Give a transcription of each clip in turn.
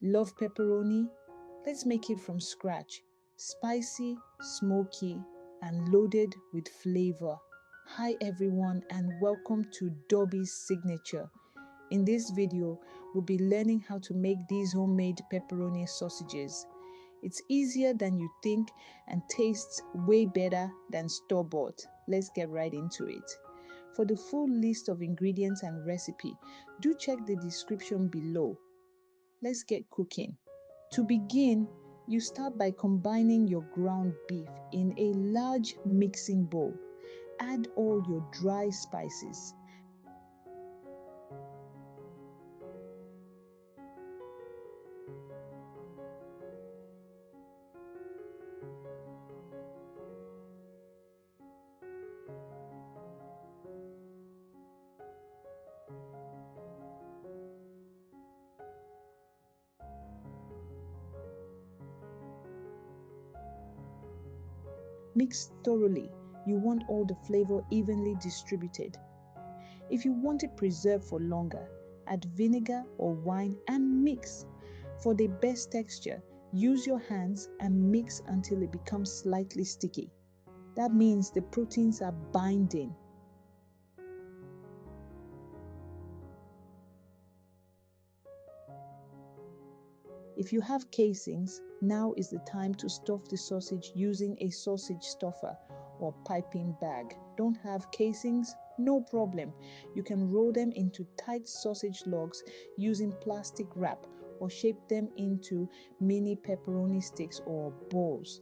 Love pepperoni? Let's make it from scratch. Spicy, smoky, and loaded with flavor. Hi everyone and welcome to Dobby's Signature. In this video, we'll be learning how to make these homemade pepperoni sausages. It's easier than you think and tastes way better than store-bought. Let's get right into it. For the full list of ingredients and recipe, do check the description below. Let's get cooking. To begin, you start by combining your ground beef in a large mixing bowl. Add all your dry spices. Mix thoroughly. You want all the flavor evenly distributed. If you want it preserved for longer, add vinegar or wine and mix. For the best texture, use your hands and mix until it becomes slightly sticky. That means the proteins are binding. If you have casings, now is the time to stuff the sausage using a sausage stuffer or piping bag. Don't have casings? No problem. You can roll them into tight sausage logs using plastic wrap or shape them into mini pepperoni sticks or balls.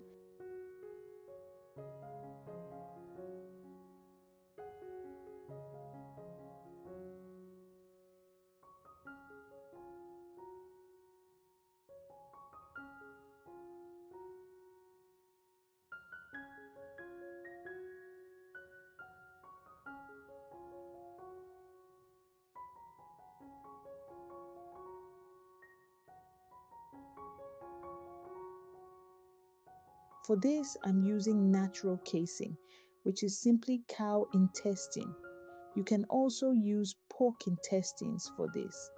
For this, I'm using natural casing, which is simply cow intestine. You can also use pork intestines for this.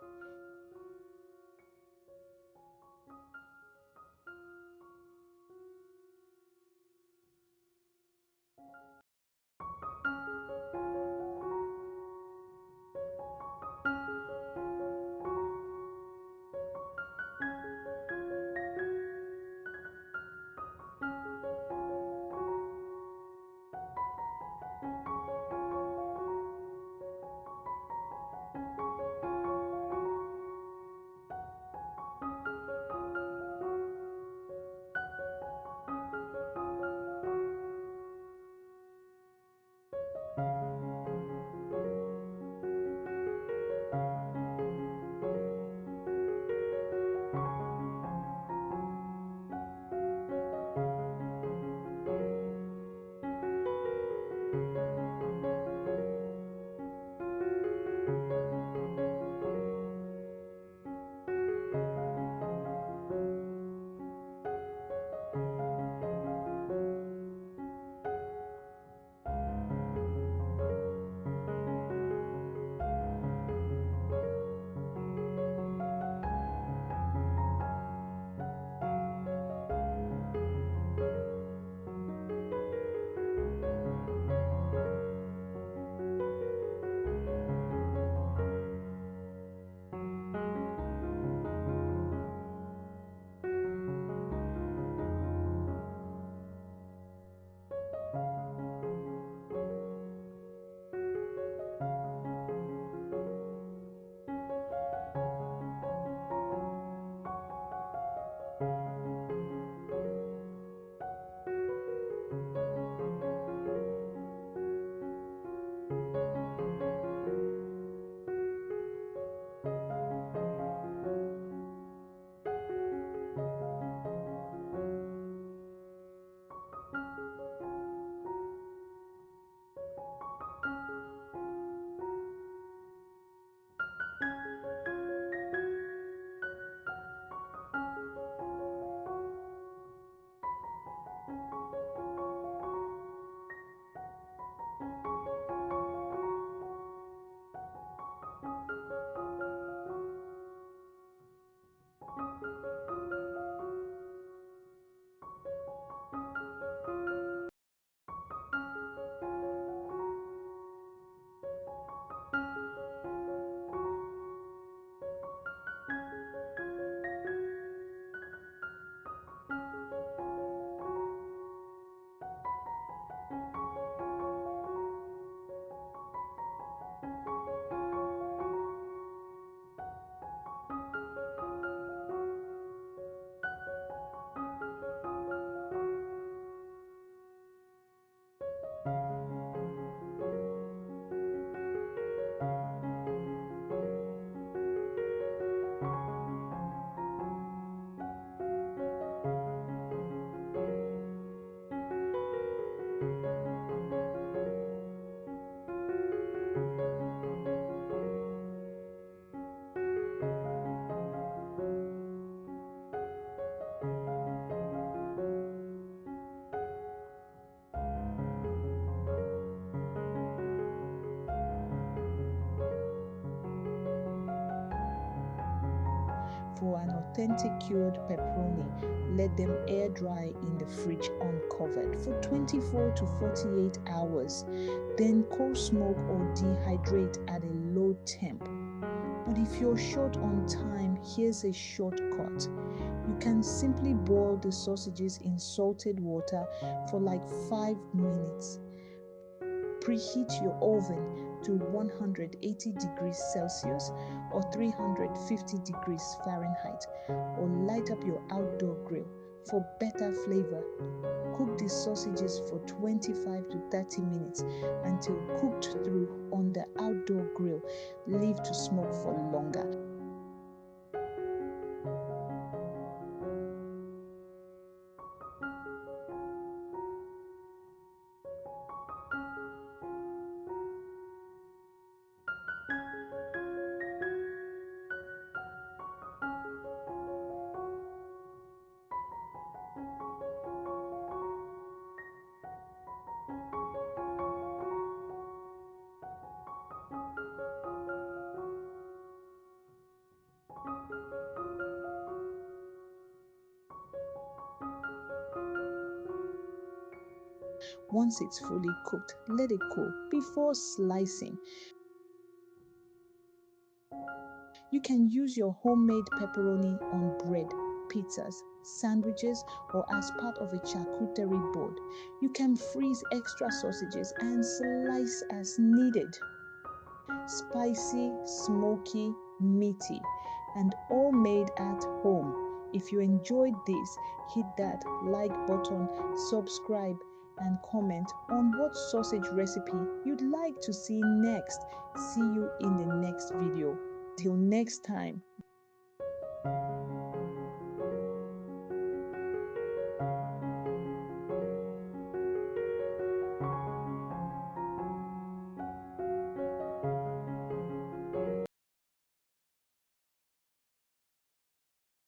For an authentic cured pepperoni, let them air dry in the fridge uncovered for 24 to 48 hours. Then cold smoke or dehydrate at a low temp. But if you're short on time, here's a shortcut. You can simply boil the sausages in salted water for like 5 minutes. Preheat your oven to 180 degrees Celsius or 350 degrees Fahrenheit, or light up your outdoor grill for better flavor. Cook the sausages for 25 to 30 minutes until cooked through on the outdoor grill. Leave to smoke for longer. Once it's fully cooked, let it cool before slicing. You can use your homemade pepperoni on bread, pizzas, sandwiches, or as part of a charcuterie board. You can freeze extra sausages and slice as needed. Spicy, smoky, meaty, and all made at home. If you enjoyed this, hit that like button, subscribe, and comment on what sausage recipe you'd like to see next. See you in the next video. Till next time.